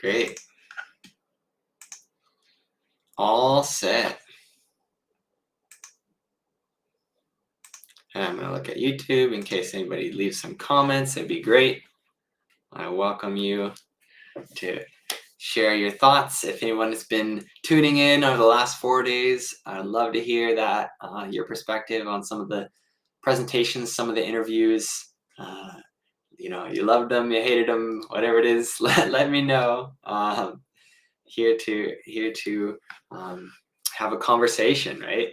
Great. All set. And I'm going to look at YouTube in case anybody leaves some comments. It'd be great. I welcome you to share your thoughts. If anyone has been tuning in over the last 4 days, I'd love to hear that, your perspective on some of the presentations, some of the interviews. You loved them, you hated them, whatever it is, let me know. Here to have a conversation, right?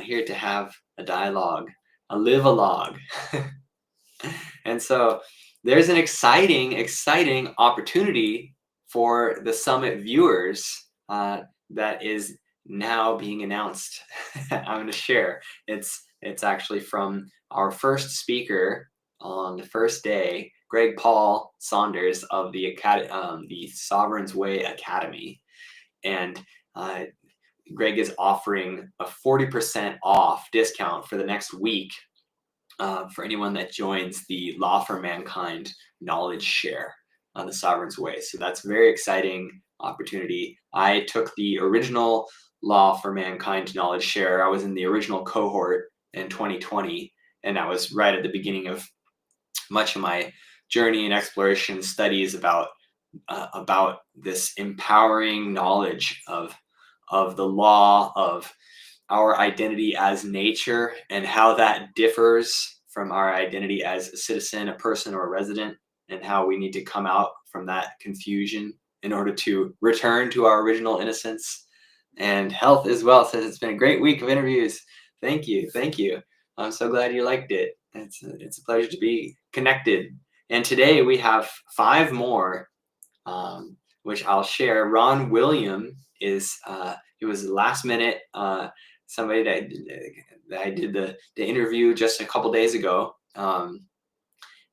Here to have a dialogue, a live-a-log. And so there's an exciting opportunity for the summit viewers that is now being announced. I'm going to share. It's actually from our first speaker on the first day, Greg Paul Saunders of the Sovereign's Way Academy. And Greg is offering a 40% off discount for the next week for anyone that joins the Law for Mankind Knowledge Share on the Sovereign's Way. So that's a very exciting opportunity. I took the original Law for Mankind Knowledge Share. I was in the original cohort in 2020, and that was right at the beginning of much of my journey and exploration studies about this empowering knowledge of the law, of our identity as nature, and how that differs from our identity as a citizen, a person, or a resident, and how we need to come out from that confusion in order to return to our original innocence and health as well. So it's been a great week of interviews. Thank you. I'm so glad you liked it. It's a pleasure to be connected. And today we have 5 more, which I'll share. Ron William is he was last minute, somebody that I did the interview just a couple days ago, and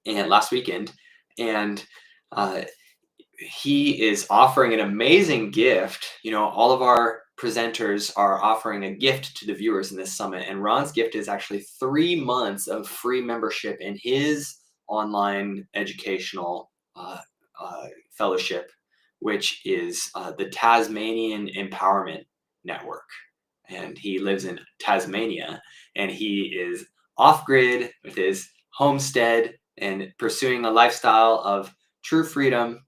last weekend, and he is offering an amazing gift. All of our presenters are offering a gift to the viewers in this summit, and Ron's gift is actually 3 months of free membership in his online educational fellowship, which is the Tasmanian Empowerment Network. And he lives in Tasmania, and he is off-grid with his homestead and pursuing a lifestyle of true freedom.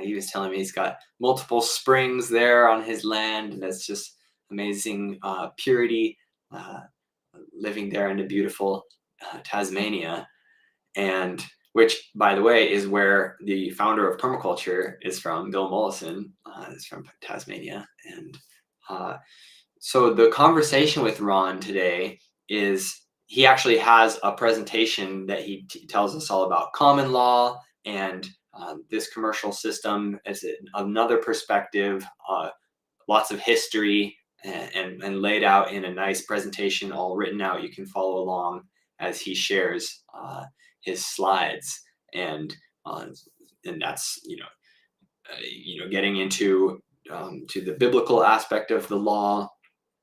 He was telling me he's got multiple springs there on his land, and that's just amazing purity, living there in the beautiful Tasmania. And which, by the way, is where the founder of permaculture is from. Bill Mollison is from Tasmania. And so the conversation with Ron today is, he actually has a presentation that he tells us all about common law and this commercial system as another perspective, lots of history, and laid out in a nice presentation, all written out. You can follow along as he shares his slides, and that's getting into to the biblical aspect of the law,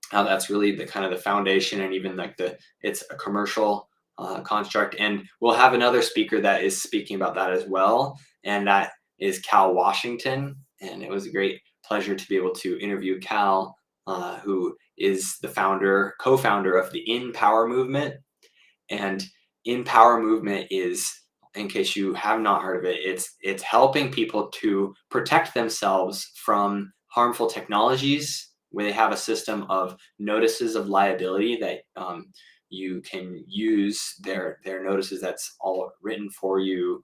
how that's really the kind of the foundation, and even like it's a commercial construct. And we'll have another speaker that is speaking about that as well, and that is Cal Washington. And it was a great pleasure to be able to interview Cal, who is the co-founder of the In Power movement. And In Power movement is, in case you have not heard of it, it's helping people to protect themselves from harmful technologies, where they have a system of notices of liability that you can use their notices that's all written for you,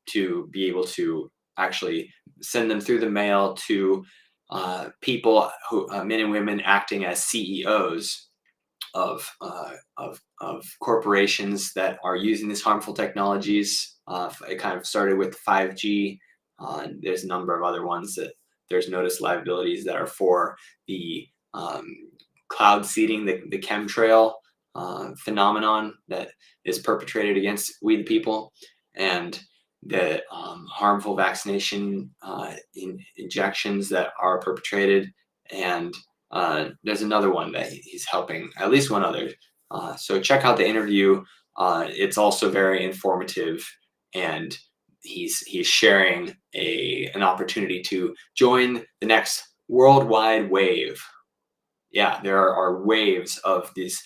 to be able to actually send them through the mail to people who men and women acting as CEOs of corporations that are using these harmful technologies. It kind of started with 5G. There's a number of other ones that there's notice liabilities that are for the cloud seeding, the chemtrail phenomenon that is perpetrated against we the people, and the harmful vaccination injections that are perpetrated. And there's another one that he's helping, at least one other. So check out the interview. It's also very informative, and he's sharing an opportunity to join the next worldwide wave. Yeah, there are waves of these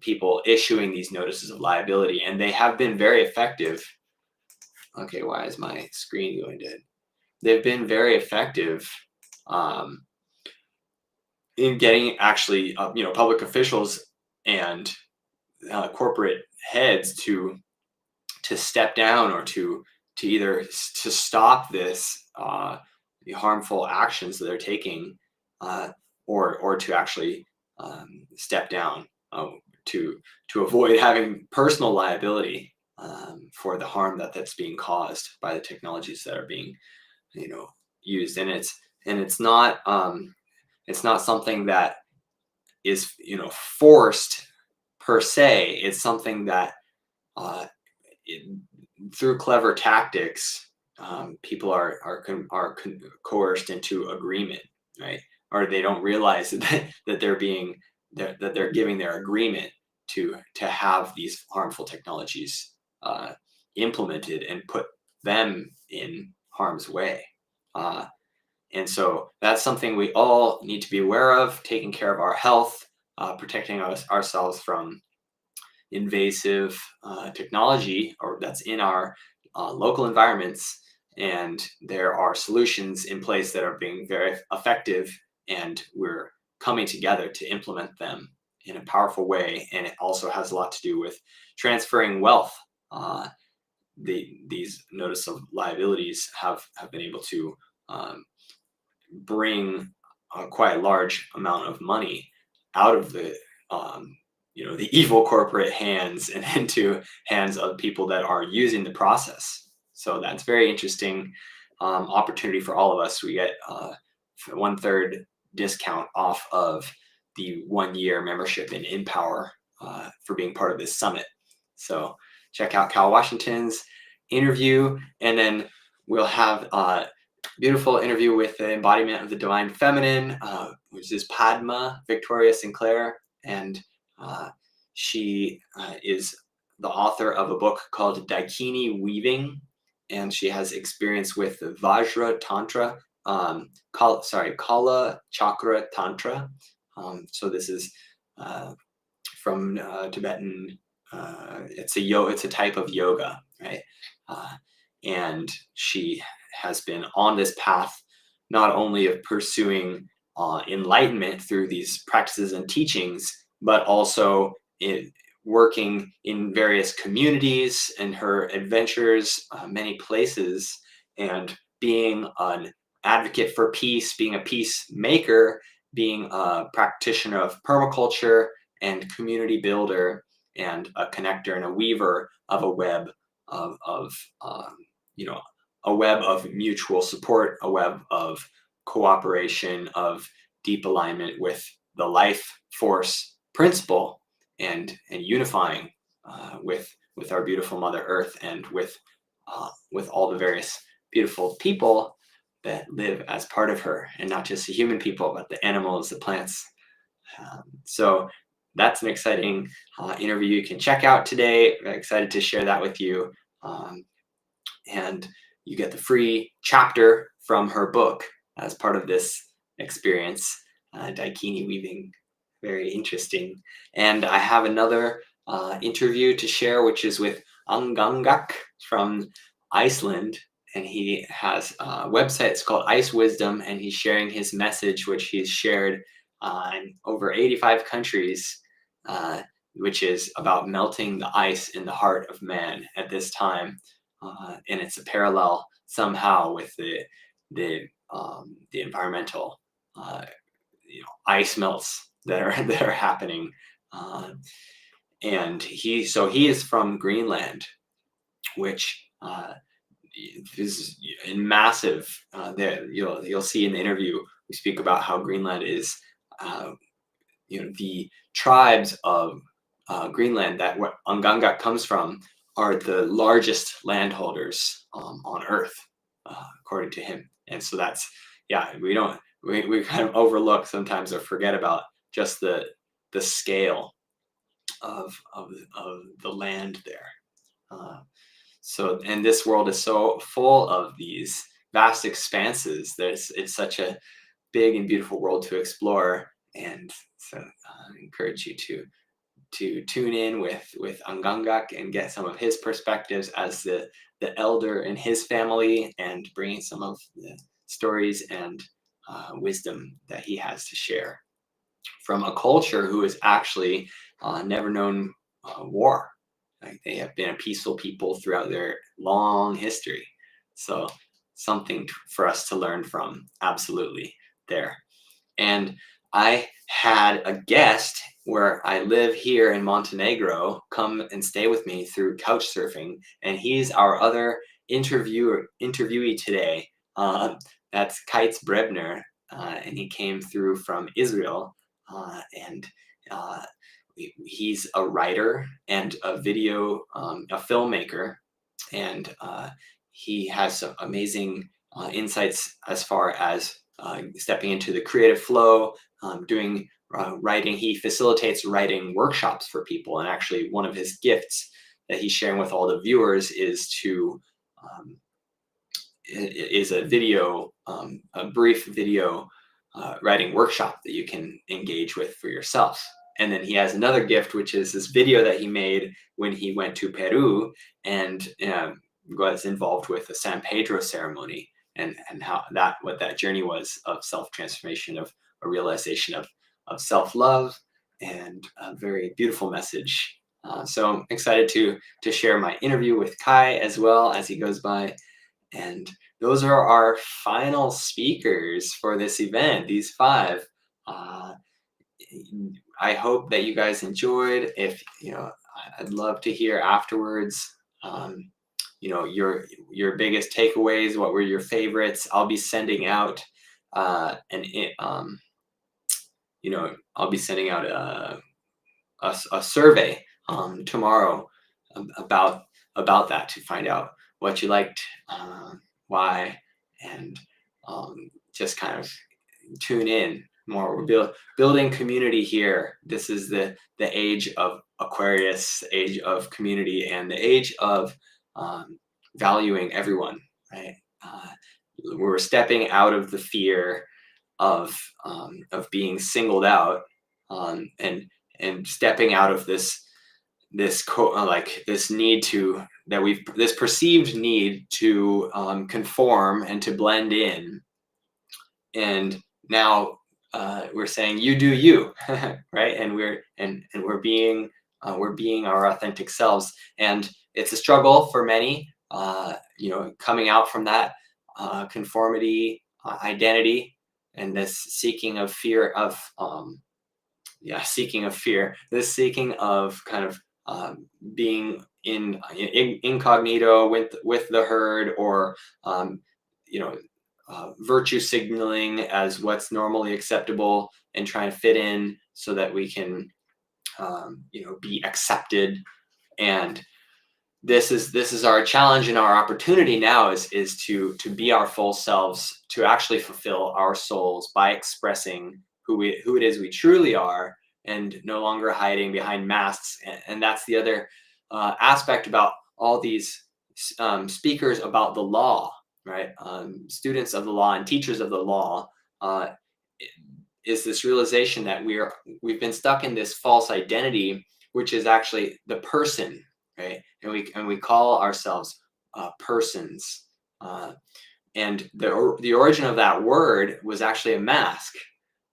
people issuing these notices of liability, and they have been very effective. Okay, why is my screen going dead? They've been very effective um, in getting actually, public officials and corporate heads to step down, or to either to stop this the harmful actions that they're taking, or to actually step down, to avoid having personal liability for the harm that's being caused by the technologies that are being used. And it's not something that is forced per se. It's something that uh, it, through clever tactics, people are coerced into agreement, right? Or they don't realize that they're being that they're giving their agreement to have these harmful technologies implemented and put them in harm's way. Uh, and so that's something we all need to be aware of, taking care of our health, protecting ourselves from invasive technology or that's in our local environments. And there are solutions in place that are being very effective, and we're coming together to implement them in a powerful way. And it also has a lot to do with transferring wealth. These notice of liabilities have been able to bring quite a large amount of money out of um, the evil corporate hands and into hands of people that are using the process. So that's very interesting opportunity for all of us. We get 1/3 discount off of the 1-year membership in Empower for being part of this summit. So check out Cal Washington's interview, and then we'll have beautiful interview with the embodiment of the divine feminine, which is Padma Victoria Sinclair. And she is the author of a book called Daikini Weaving, and she has experience with the Vajra Tantra, Kala Chakra Tantra. So this is from Tibetan. It's a type of yoga, right? And she has been on this path not only of pursuing enlightenment through these practices and teachings, but also working in various communities and her adventures, many places, and being an advocate for peace, being a peacemaker, being a practitioner of permaculture and community builder, and a connector and a weaver of a web of a web of mutual support, a web of cooperation, of deep alignment with the life force principle, and unifying with our beautiful Mother Earth, and with all the various beautiful people that live as part of her, and not just the human people, but the animals, the plants. So that's an exciting interview you can check out today. I'm excited to share that with you. And you get the free chapter from her book as part of this experience, Daikini Weaving. Very interesting. And I have another interview to share, which is with Angangak from Iceland. And he has a website, it's called Ice Wisdom, and he's sharing his message, which he's shared in over 85 countries, which is about melting the ice in the heart of man at this time. And it's a parallel somehow with the environmental ice melts that are happening. And he is from Greenland, which is in massive. There you'll see in the interview we speak about how Greenland is the tribes of Greenland that what Angangak comes from are the largest landholders on Earth, according to him. And so that's, we kind of overlook sometimes or forget about just the scale of the land there. So, and this world is so full of these vast expanses. It's such a big and beautiful world to explore. And so I encourage you to tune in with Angangak and get some of his perspectives as the elder in his family, and bringing some of the stories and wisdom that he has to share from a culture who has actually never known war. Like, they have been a peaceful people throughout their long history. So something for us to learn from, absolutely, there. And I had a guest where I live here in Montenegro come and stay with me through couch surfing, and he's our other interviewee today. That's Kites Brebner, and he came through from Israel, and uh, he's a writer and a filmmaker, and he has some amazing insights as far as stepping into the creative flow, doing writing. He facilitates writing workshops for people, and actually one of his gifts that he's sharing with all the viewers is um, a video, a brief video writing workshop that you can engage with for yourself. And then he has another gift, which is this video that he made when he went to Peru and was involved with the San Pedro ceremony, and how what that journey was of self-transformation, of a realization of self-love, and a very beautiful message. So I'm excited to share my interview with Kai as well as he goes by. And those are our final speakers for this event, these five. Uh, I hope that you guys enjoyed. If I'd love to hear afterwards. Your biggest takeaways. What were your favorites? I'll be sending out I'll be sending out a survey tomorrow about that, to find out what you liked, why, and just kind of tune in more. We're building community here. This is the age of Aquarius, age of community, and the age of valuing everyone. Right? We're stepping out of the fear of being singled out, and stepping out of this need to that we've this perceived need to conform and to blend in. And now we're saying, you do you. Right? And we're being our authentic selves. And it's a struggle for many, coming out from that conformity identity, and this seeking of fear of this seeking of kind of being in incognito with the herd, or you know virtue signaling as what's normally acceptable, and trying to fit in so that we can be accepted. And this is our challenge, and our opportunity now is to be our full selves, to actually fulfill our souls by expressing who it is we truly are, and no longer hiding behind masks. And that's the other aspect about all these speakers about the law, right? Students of the law and teachers of the law, is this realization that we've been stuck in this false identity, which is actually the person, right? And we call ourselves persons, and the origin of that word was actually a mask.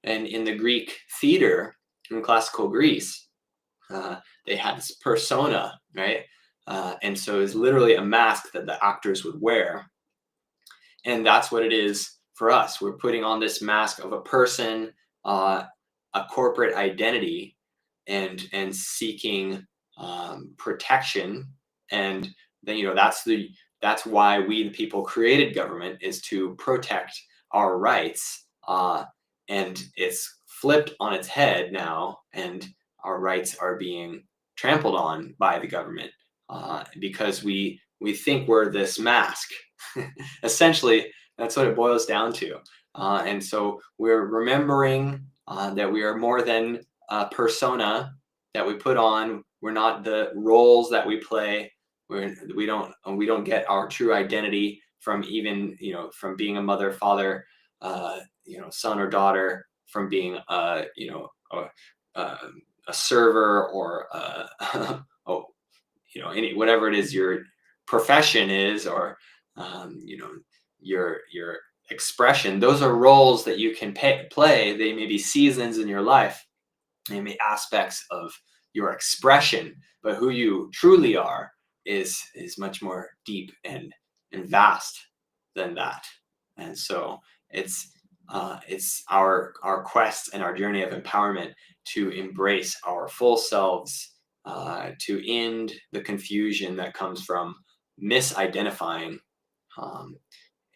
And in the Greek theater, in classical Greece, they had this persona, right? And so it's literally a mask that the actors would wear. And that's what it is for us. We're putting on this mask of a person, a corporate identity, and seeking protection. And then that's why we, the people, created government, is to protect our rights. And it's flipped on its head now, and our rights are being trampled on by the government, because we think we're this mask. Essentially, that's what it boils down to. And so we're remembering that we are more than a persona that we put on. We're not the roles that we play. We don't get our true identity from even, from being a mother, father, son or daughter, from being a, a server, or oh, any whatever it is your profession is, or your expression. Those are roles that you can play. They may be seasons in your life, they may be aspects of your expression, but who you truly are is much more deep and vast than that. And so it's our quest and our journey of empowerment to embrace our full selves, to end the confusion that comes from misidentifying. Um,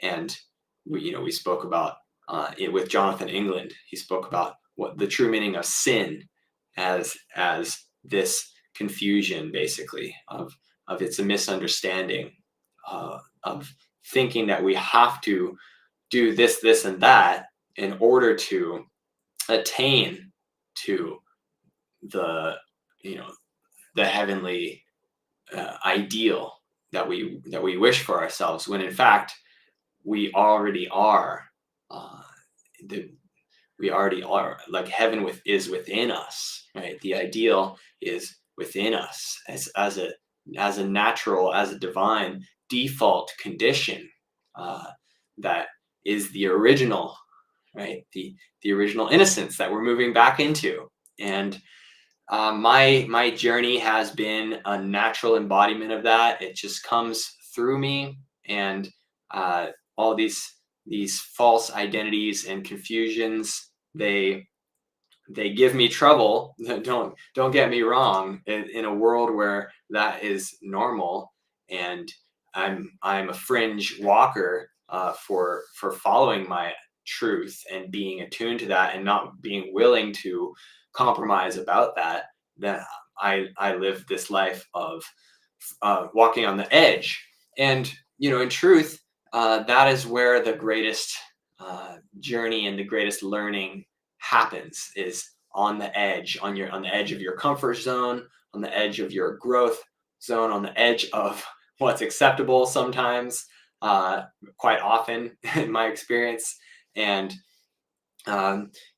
and we spoke about it with Jonathan England. He spoke about what the true meaning of sin as this confusion, basically, of it's a misunderstanding, of thinking that we have to do this and that in order to attain to the you know the heavenly ideal that we wish for ourselves, when in fact we already are. uh, the, we already are, like, heaven is within us, right? The ideal is within us as a natural, as a divine default condition, uh, that is the original, right? The original innocence that we're moving back into. And my journey has been a natural embodiment of that. It just comes through me, and all these false identities and confusions, they give me trouble. Don't get me wrong. In a world where that is normal, and I'm a fringe walker, for following my truth and being attuned to that, and not being willing to compromise about that. That I live this life of walking on the edge. And in truth, that is where the greatest journey and the greatest learning happens, is on the edge, on the edge of your comfort zone, on the edge of your growth zone, on the edge of what's acceptable sometimes, quite often in my experience. And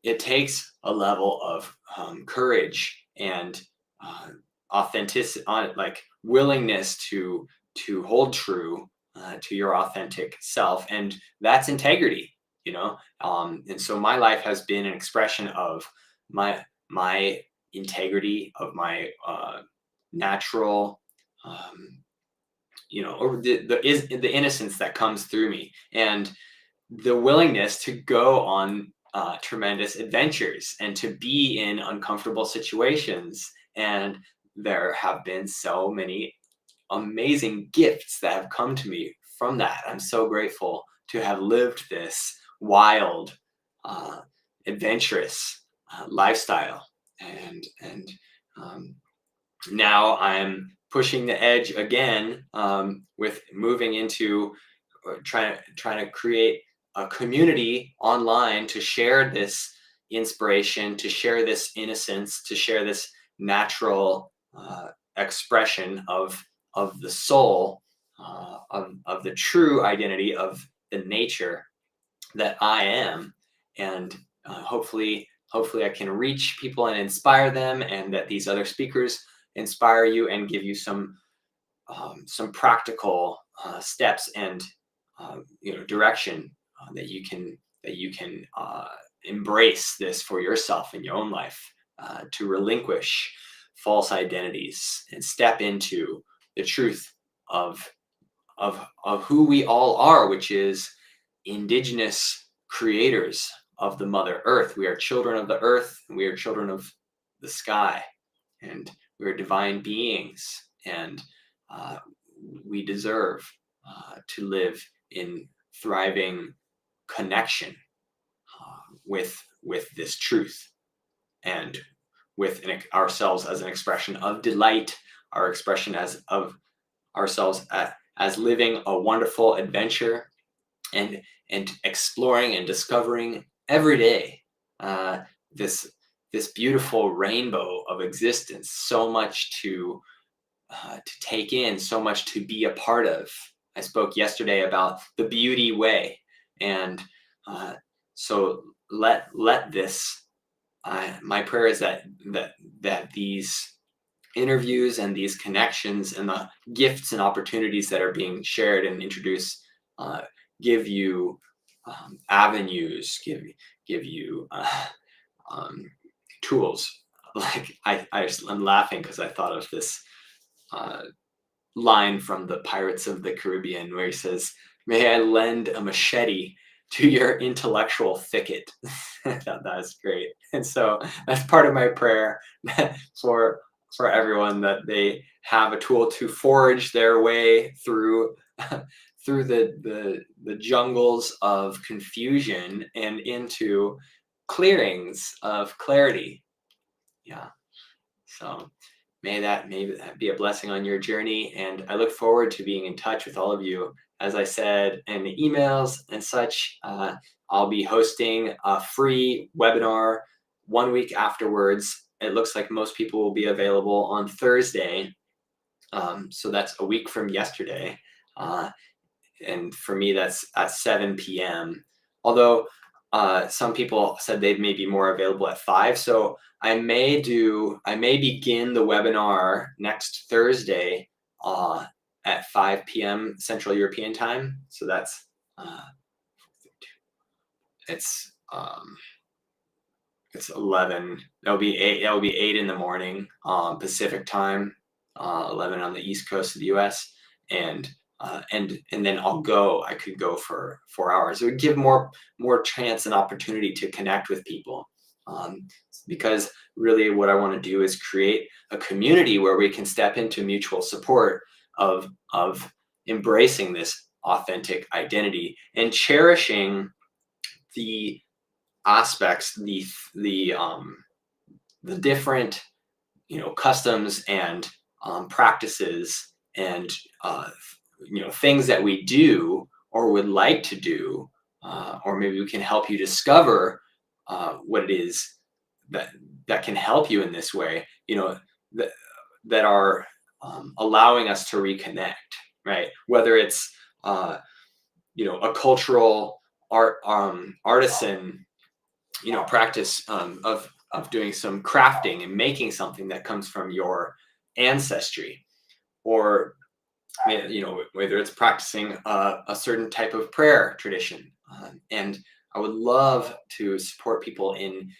it takes a level of courage and authenticity, like willingness to hold true to your authentic self, and that's integrity. And so my life has been an expression of my integrity, of my natural, or the innocence that comes through me, and the willingness to go on tremendous adventures and to be in uncomfortable situations. And there have been so many amazing gifts that have come to me from that. I'm so grateful to have lived this wild, uh, adventurous lifestyle. And now I'm pushing the edge again, with moving into trying to create a community online to share this inspiration, to share this innocence, to share this natural expression of the soul, of the true identity of the nature that I am. And hopefully I can reach people and inspire them, and that these other speakers inspire you and give you some practical steps and direction, that you can embrace this for yourself in your own life, to relinquish false identities and step into the truth of who we all are, which is indigenous creators of the Mother Earth. We are children of the earth, and we are children of the sky, and we are divine beings, and uh, we deserve to live in thriving connection with this truth, and with ourselves as an expression of delight, our expression of ourselves as living a wonderful adventure, and exploring and discovering every day, uh, this beautiful rainbow of existence. So much to to take in, so much to be a part of. I spoke yesterday about the beauty way, and uh, so let this. My prayer is that these interviews and these connections and the gifts and opportunities that are being shared and introduced uh, give you avenues, give you um, tools. Like I'm laughing because I thought of this uh, line from the Pirates of the Caribbean where he says, "May I lend a machete to your intellectual thicket." I thought that was great. And so that's part of my prayer for for everyone, that they have a tool to forge their way through through the jungles of confusion and into clearings of clarity. Yeah. So may that be a blessing on your journey, and I look forward to being in touch with all of you. As I said in the emails and such, I'll be hosting a free webinar 1 week afterwards. It looks like most people will be available on Thursday, so that's a week from yesterday. Uh, and for me, that's at 7 p.m. Although some people said they may be more available at 5, so I may begin the webinar next Thursday uh, at 5 p.m. Central European time. So that's uh, it's um, it's 11. That'll be 8. That will be 8 in the morning Pacific time, 11 on the East Coast of the U.S. And then I could go for 4 hours. It would give more chance and opportunity to connect with people, um, because really what I want to do is create a community where we can step into mutual support of embracing this authentic identity and cherishing the aspects, the different customs and practices and things that we do or would like to do, or maybe we can help you discover what it is that can help you in this way, that are allowing us to reconnect, right? Whether it's a cultural artisan practice of doing some crafting and making something that comes from your ancestry, or whether it's practicing a certain type of prayer tradition. And I would love to support people in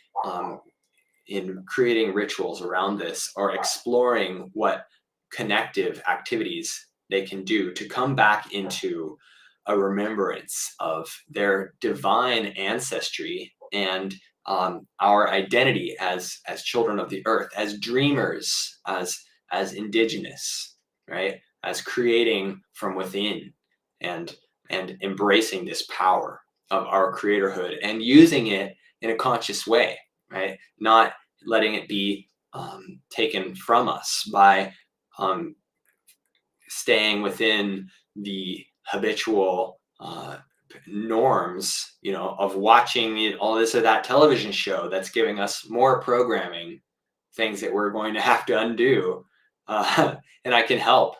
creating rituals around this, or exploring what connective activities they can do to come back into a remembrance of their divine ancestry and our identity as children of the earth, as dreamers, as indigenous, right? As creating from within, and embracing this power of our creatorhood and using it in a conscious way, right? Not letting it be taken from us by staying within the habitual norms, of watching all this or that television show that's giving us more programming, things that we're going to have to undo. And I can help,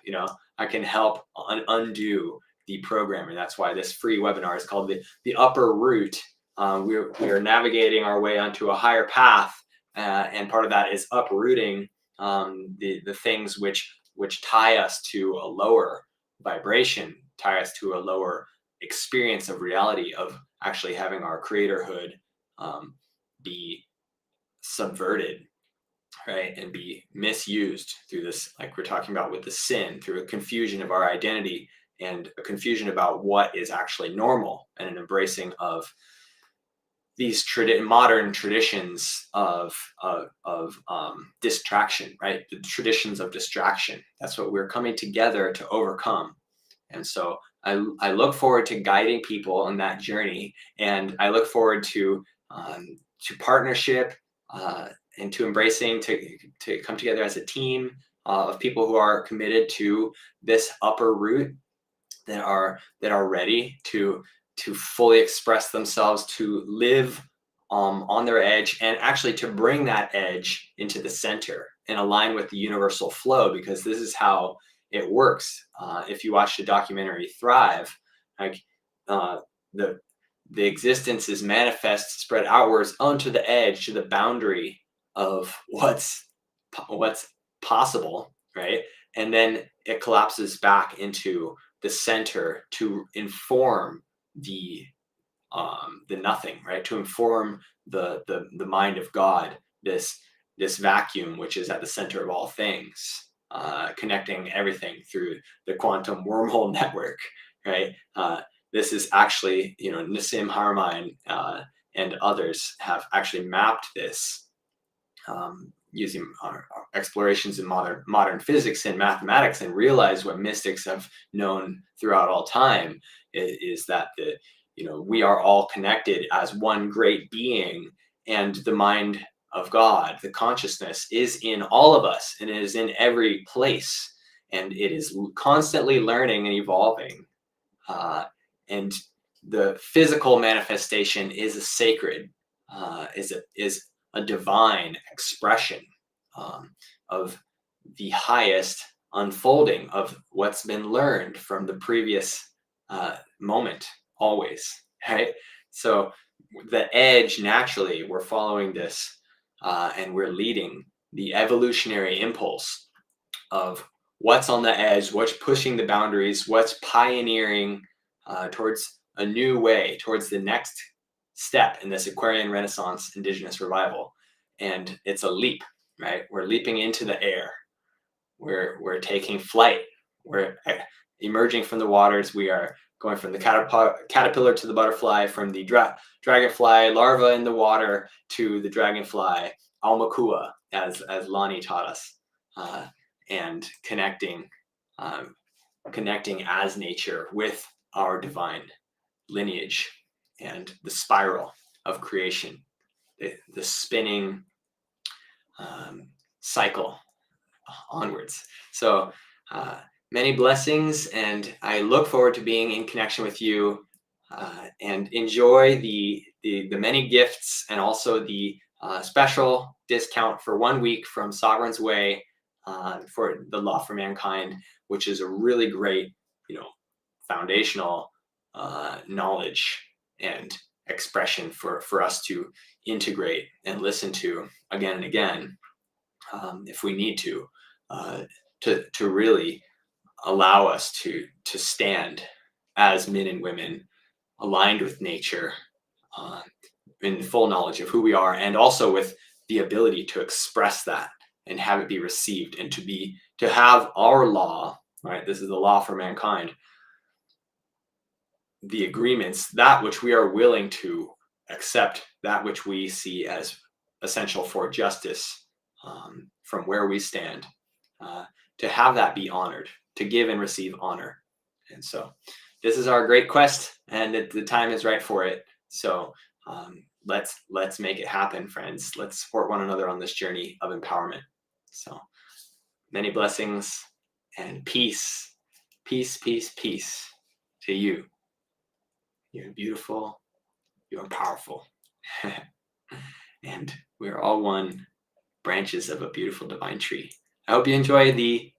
undo the programming. That's why this free webinar is called the Upper Route. We are navigating our way onto a higher path, and part of that is uprooting the things which tie us to a lower vibration, tie us to a lower experience of reality, of actually having our creatorhood be subverted, right, and be misused through this, like we're talking about with the sin, through a confusion of our identity and a confusion about what is actually normal, and an embracing of these modern traditions of distraction, right? The traditions of distraction. That's what we're coming together to overcome. And so I look forward to guiding people on that journey, and I look forward to partnership, and to embracing, to come together as a team of people who are committed to this upper route, that are ready to fully express themselves, to live on their edge, and actually to bring that edge into the center, and align with the universal flow, because this is how it works. If you watch the documentary Thrive, like uh, the the existence is manifest, spread outwards onto the edge, to the boundary of what's possible, right? And then it collapses back into the center to inform the the nothing, right? To inform the mind of God, this vacuum which is at the center of all things, connecting everything through the quantum wormhole network, right? This is actually, Nassim Haramein and others have actually mapped this using our explorations in modern physics and mathematics, and realize what mystics have known throughout all time is that we are all connected as one great being, and the mind of God, the consciousness, is in all of us, and it is in every place, and it is constantly learning and evolving. And the physical manifestation is a sacred, is a divine expression of the highest unfolding of what's been learned from the previous moment, always, right? So the edge, naturally, we're following this, and we're leading the evolutionary impulse of what's on the edge, what's pushing the boundaries, what's pioneering towards a new way, towards the next step in this Aquarian Renaissance Indigenous revival. And it's a leap, right? We're leaping into the air. We're taking flight. We're emerging from the waters. We are going from the caterpillar to the butterfly, from the dragonfly larva in the water to the dragonfly almakua, as Lonnie taught us, and connecting as nature with our divine lineage and the spiral of creation, the spinning cycle onwards. So many blessings, and I look forward to being in connection with you, and enjoy the many gifts, and also the special discount for 1 week from Sovereign's Way for the Law for Mankind, which is a really great, foundational knowledge and expression for us to integrate and listen to again and again, if we need to really allow us to stand as men and women aligned with nature, in full knowledge of who we are, and also with the ability to express that and have it be received, and to have our law, right? This is the law for mankind, the agreements, that which we are willing to accept, that which we see as essential for justice, from where we stand, to have that be honored, to give and receive honor. And so this is our great quest, and the time is right for it. So let's make it happen, friends. Let's support one another on this journey of empowerment. So many blessings and peace, peace, peace, peace to you. You're beautiful, you're powerful. And we're all one, branches of a beautiful divine tree. I hope you enjoy the